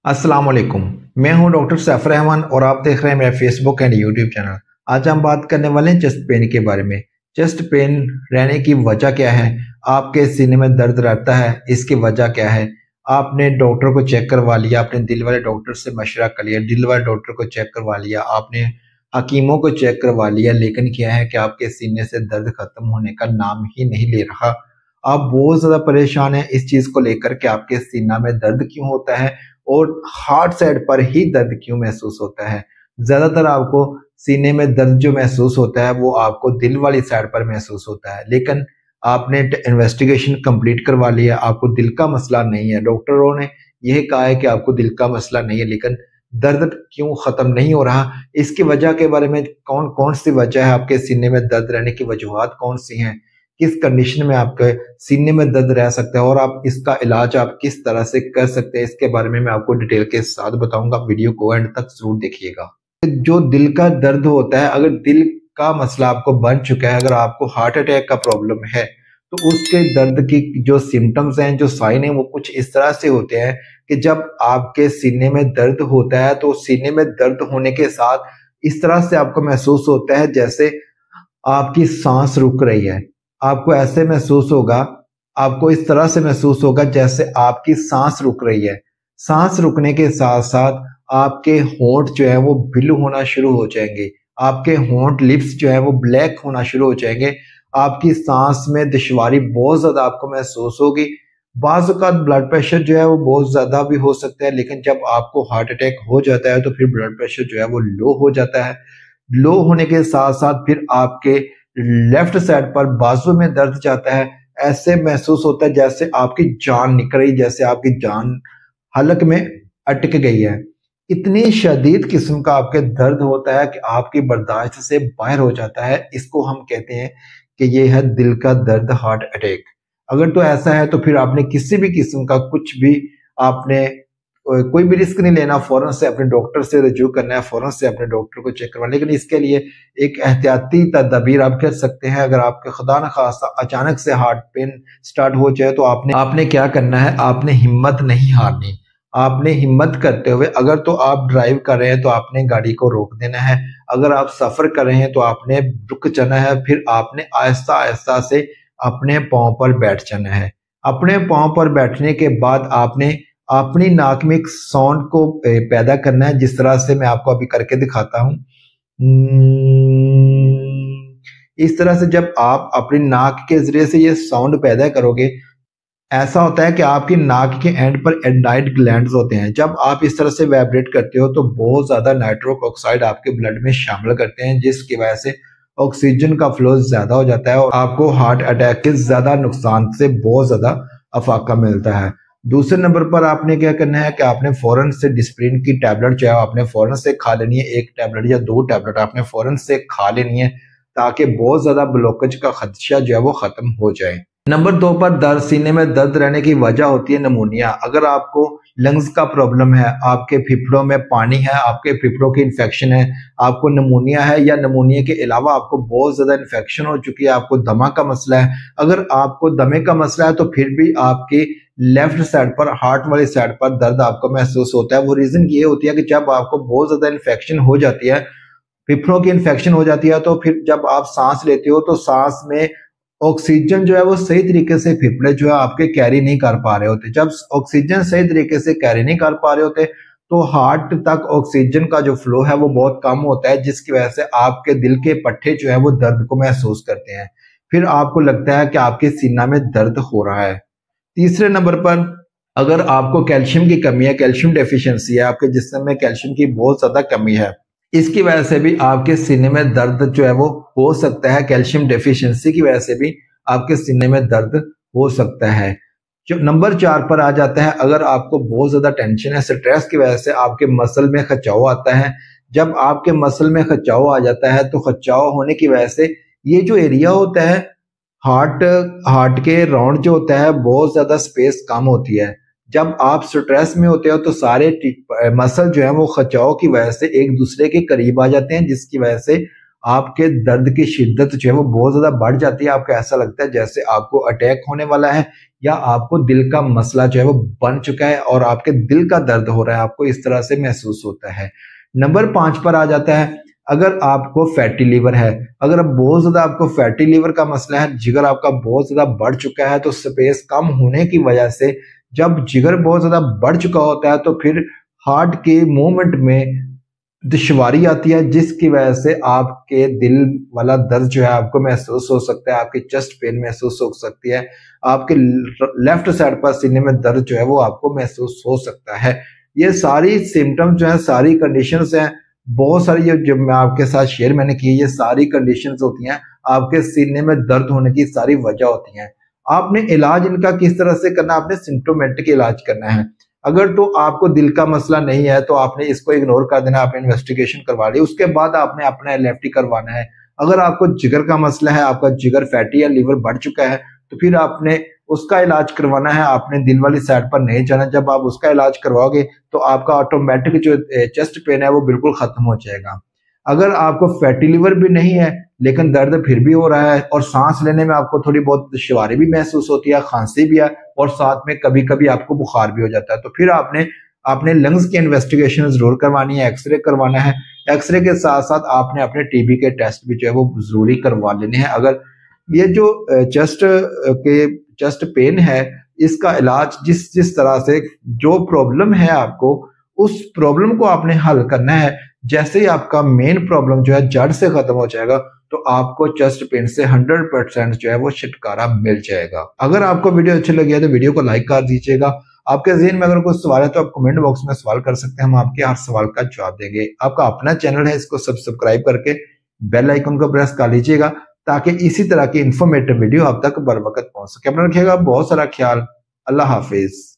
अस्सलाम वालेकुम। मैं हूं डॉक्टर सैफ रहमान और आप देख रहे हैं मेरा फेसबुक एंड यूट्यूब चैनल। आज हम बात करने वाले हैं चेस्ट पेन के बारे में। चेस्ट पेन रहने की वजह क्या है? आपके सीने में दर्द रहता है, इसकी वजह क्या है? आपने डॉक्टर को चेक करवा लिया, आपने दिल वाले डॉक्टर से मशवरा कर लिया, दिल वाले डॉक्टर को चेक करवा लिया, आपने हकीमों को चेक करवा लिया, लेकिन क्या है कि आपके सीने से दर्द खत्म होने का नाम ही नहीं ले रहा। आप बहुत ज्यादा परेशान हैं इस चीज को लेकर के आपके सीना में दर्द क्यों होता है और हार्ट साइड पर ही दर्द क्यों महसूस होता है। ज्यादातर आपको सीने में दर्द जो महसूस होता है वो आपको दिल वाली साइड पर महसूस होता है, लेकिन आपने इन्वेस्टिगेशन कंप्लीट करवा लिया, आपको दिल का मसला नहीं है, डॉक्टरों ने यह कहा है कि आपको दिल का मसला नहीं है, लेकिन दर्द क्यों खत्म नहीं हो रहा? इसकी वजह के बारे में कौन कौन सी वजह है, आपके सीने में दर्द रहने की वजूहत कौन सी हैं, किस कंडीशन में आपके सीने में दर्द रह सकता है और आप इसका इलाज आप किस तरह से कर सकते हैं, इसके बारे में मैं आपको डिटेल के साथ बताऊंगा। वीडियो को एंड तक जरूर देखिएगा। जो दिल का दर्द होता है, अगर दिल का मसला आपको बन चुका है, अगर आपको हार्ट अटैक का प्रॉब्लम है, तो उसके दर्द की जो सिम्टम्स हैं, जो साइन है, वो कुछ इस तरह से होते हैं कि जब आपके सीने में दर्द होता है तो सीने में दर्द होने के साथ इस तरह से आपको महसूस होता है जैसे आपकी सांस रुक रही है। आपको ऐसे महसूस होगा, आपको इस तरह से महसूस होगा जैसे आपकी सांस रुक रही है। सांस रुकने के साथ साथ आपके होंठ जो है वो ब्लू होना शुरू हो जाएंगे, आपके होंठ लिप्स जो है वो ब्लैक होना शुरू हो जाएंगे, आपकी सांस में दुश्वारी बहुत ज्यादा आपको महसूस होगी। बाज़ औक़ात ब्लड प्रेशर जो है वो बहुत ज्यादा भी हो सकता है, लेकिन जब आपको हार्ट अटैक हो जाता है तो फिर ब्लड प्रेशर जो है वो लो हो जाता है। लो होने के साथ साथ फिर आपके लेफ्ट साइड पर बाजू में दर्द जाता है। ऐसे महसूस होता है जैसे आपकी जान निकल रही, जैसे आपकी जान हलक में अटक गई है। इतनी शदीद किस्म का आपके दर्द होता है कि आपकी बर्दाश्त से बाहर हो जाता है। इसको हम कहते हैं कि ये है दिल का दर्द, हार्ट अटैक। अगर तो ऐसा है तो फिर आपने किसी भी किस्म का कुछ भी आपने कोई भी रिस्क नहीं लेना, फौरन से अपने डॉक्टर से रजू करना है, फौरन से अपने डॉक्टर को चेक करवाना। लेकिन इसके लिए एक एहतियाती तदबीर आप कर सकते हैं। अगर आपके खुदा न खास्ता अचानक से हार्ट पेन स्टार्ट हो जाए तो आपने क्या करना है, आपने हिम्मत नहीं हारनी। आपने हिम्मत करते हुए, अगर तो आप ड्राइव कर रहे हैं तो आपने गाड़ी को रोक देना है, अगर आप सफर कर रहे हैं तो आपने रुक जाना है, फिर आपने आहिस्ता आहिस्ता से अपने पाँव पर बैठ जाना है। अपने पाँव पर बैठने के बाद आपने अपनी नाक में एक साउंड को पैदा करना है, जिस तरह से मैं आपको अभी करके दिखाता हूं। इस तरह से जब आप अपनी नाक के जरिए से ये साउंड पैदा करोगे, ऐसा होता है कि आपकी नाक के एंड पर एडेनाइड ग्लैंड्स होते हैं। जब आप इस तरह से वाइब्रेट करते हो तो बहुत ज्यादा नाइट्रोक ऑक्साइड आपके ब्लड में शामिल करते हैं, जिसकी वजह से ऑक्सीजन का फ्लो ज्यादा हो जाता है और आपको हार्ट अटैक के ज्यादा नुकसान से बहुत ज्यादा अफाका मिलता है। दूसरे नंबर पर आपने क्या करना है कि आपने फौरन से डिस्प्रिन की टैबलेट जो है आपने फौरन से खा लेनी है। एक टैबलेट या दो टैबलेट आपने फौरन से खा लेनी है ताकि बहुत ज्यादा ब्लॉकेज का खदशा जो है वो खत्म हो जाए। नंबर 2 पर दर्द, सीने में दर्द रहने की वजह होती है निमोनिया। अगर आपको लंग्स का प्रॉब्लम है, आपके फेफड़ों में पानी है, आपके फेफड़ों की इन्फेक्शन है, आपको निमोनिया है, या निमोनिया के अलावा आपको बहुत ज्यादा इन्फेक्शन हो चुकी है, आपको दमा का मसला है, अगर आपको दमे का मसला है तो फिर भी आपकी लेफ्ट साइड पर, हार्ट वाली साइड पर दर्द आपको महसूस होता है। वो रीजन ये होती है कि जब आपको बहुत ज्यादा इन्फेक्शन हो जाती है, फेफड़ों की इन्फेक्शन हो जाती है, तो फिर जब आप सांस लेते हो तो सांस में ऑक्सीजन जो है वो सही तरीके से फेफड़े जो है आपके कैरी नहीं कर पा रहे होते। जब ऑक्सीजन सही तरीके से कैरी नहीं कर पा रहे होते तो हार्ट तक ऑक्सीजन का जो फ्लो है वो बहुत कम होता है, जिसकी वजह से आपके दिल के पट्टे जो है वो दर्द को महसूस करते हैं। फिर आपको लगता है कि आपके सीना में दर्द हो रहा है। तीसरे नंबर पर अगर आपको कैल्शियम की कमी है, कैल्शियम डेफिशिएंसी है, आपके जिस्म में कैल्शियम की बहुत ज्यादा कमी है, इसकी वजह से भी आपके सीने में दर्द जो है वो हो सकता है। कैल्शियम डेफिशिएंसी की वजह से भी आपके सीने में दर्द हो सकता है। जो नंबर 4 पर आ जाता है, अगर आपको बहुत ज्यादा टेंशन है, स्ट्रेस की वजह से आपके मसल में खिंचाव आता है। जब आपके मसल में खिंचाव आ जाता है तो खिंचाव होने की वजह से ये जो एरिया होता है हार्ट के राउंड जो होता है बहुत ज्यादा स्पेस कम होती है। जब आप स्ट्रेस में होते हो तो सारे मसल जो है वो खिंचाव की वजह से एक दूसरे के करीब आ जाते हैं, जिसकी वजह से آپ کے درد کی شدت جو ہے وہ بہت زیادہ بڑھ جاتی ہے. آپ کو ایسا لگتا ہے جیسے آپ کو اٹیک ہونے والا ہے یا آپ کو دل کا مسئلہ جو ہے وہ بن چکا ہے اور آپ کے دل کا درد ہو رہا ہے. آپ کو اس طرح سے محسوس ہوتا ہے. نمبر 5 پر آ جاتا ہے اگر آپ کو فیٹی لیور ہے. اگر بہت زیادہ آپ کو فیٹی لیور کا مسئلہ ہے, جگر آپ کا بہت زیادہ بڑھ چکا ہے, تو سپیس کم ہونے کی وجہ سے جب جگر بہت زیادہ بڑھ چکا ہوتا ہے تو پھر ہارٹ کے موومنٹ میں دشواری آتی ہے, جس کی وجہ سے آپ کے دل والا درد جو ہے آپ کو محسوس ہو سکتا ہے. آپ کی چیسٹ پین محسوس ہو سکتی ہے. آپ کے لیفٹ سائڈ پر سینے میں درد جو ہے وہ آپ کو محسوس ہو سکتا ہے. یہ ساری سمٹم جو ہیں, ساری کنڈیشنز ہیں, بہت ساری جو میں آپ کے ساتھ شیئر میں نے کی, یہ ساری کنڈیشنز ہوتی ہیں, آپ کے سینے میں درد ہونے کی ساری وجہ ہوتی ہیں. آپ نے علاج ان کا کس طرح سے کرنا ہے, آپ نے سمپٹومیٹک علاج کرنا ہے. اگر تو آپ کو دل کا مسئلہ نہیں ہے تو آپ نے اس کو اگنور کر دینا, آپ نے انویسٹیگیشن کروا لی, اس کے بعد آپ نے اپنا LFT کروانا ہے. اگر آپ کو جگر کا مسئلہ ہے, آپ کا جگر فیٹی یا لیور بڑھ چکا ہے, تو پھر آپ نے اس کا علاج کروانا ہے. آپ نے دل والی سائڈ پر نہیں جانا. جب آپ اس کا علاج کرواؤ گے تو آپ کا آٹومیٹک جو چیسٹ پین ہے وہ بالکل ختم ہو جائے گا. اگر آپ کو فیٹی لیور بھی نہیں ہے لیکن درد پھر بھی ہو رہا ہے اور سانس لینے میں آپ کو تھوڑی بہت دشواری بھی محسوس ہوتی ہے, کھانسی بھی ہے, اور ساتھ میں کبھی کبھی آپ کو بخار بھی ہو جاتا ہے, تو پھر آپ نے لنگز کی انویسٹیگیشن ضرور کروانی ہے, ایکس رے کروانا ہے. ایکس رے کے ساتھ ساتھ آپ نے اپنے TB کے ٹیسٹ بھی جو ہے وہ ضروری کروا لینے ہیں. اگر یہ جو چیسٹ پین ہے, اس کا علاج جس طرح سے جو پرابلم ہے آپ کو, اس پرابلم کو آپ نے حل کرنا ہے. جیسے ہی آپ کا مین پرابلم جو ہے جڑ سے ختم ہو جائے گا تو آپ کو چیسٹ پین سے 100% جو ہے وہ چھٹکارا مل جائے گا. اگر آپ کو ویڈیو اچھی لگی ہے تو ویڈیو کو لائک کر دیجیے گا. آپ کے ذہن میں اگر کوئی سوال ہے تو آپ کمنٹ باکس میں سوال کر سکتے ہیں, ہم آپ کے ہر سوال کا جواب دیں گے. آپ کا اپنا چینل ہے, اس کو سبسکرائب کر کے بیل آئیکن کو پریس کر لیجیے گا تاکہ اسی طرح کی انفارمیٹیو ویڈیو آپ تک بر وقت پہنچ سکے. اپنا رکھیے گا بہت سارا خیال. اللہ حافظ.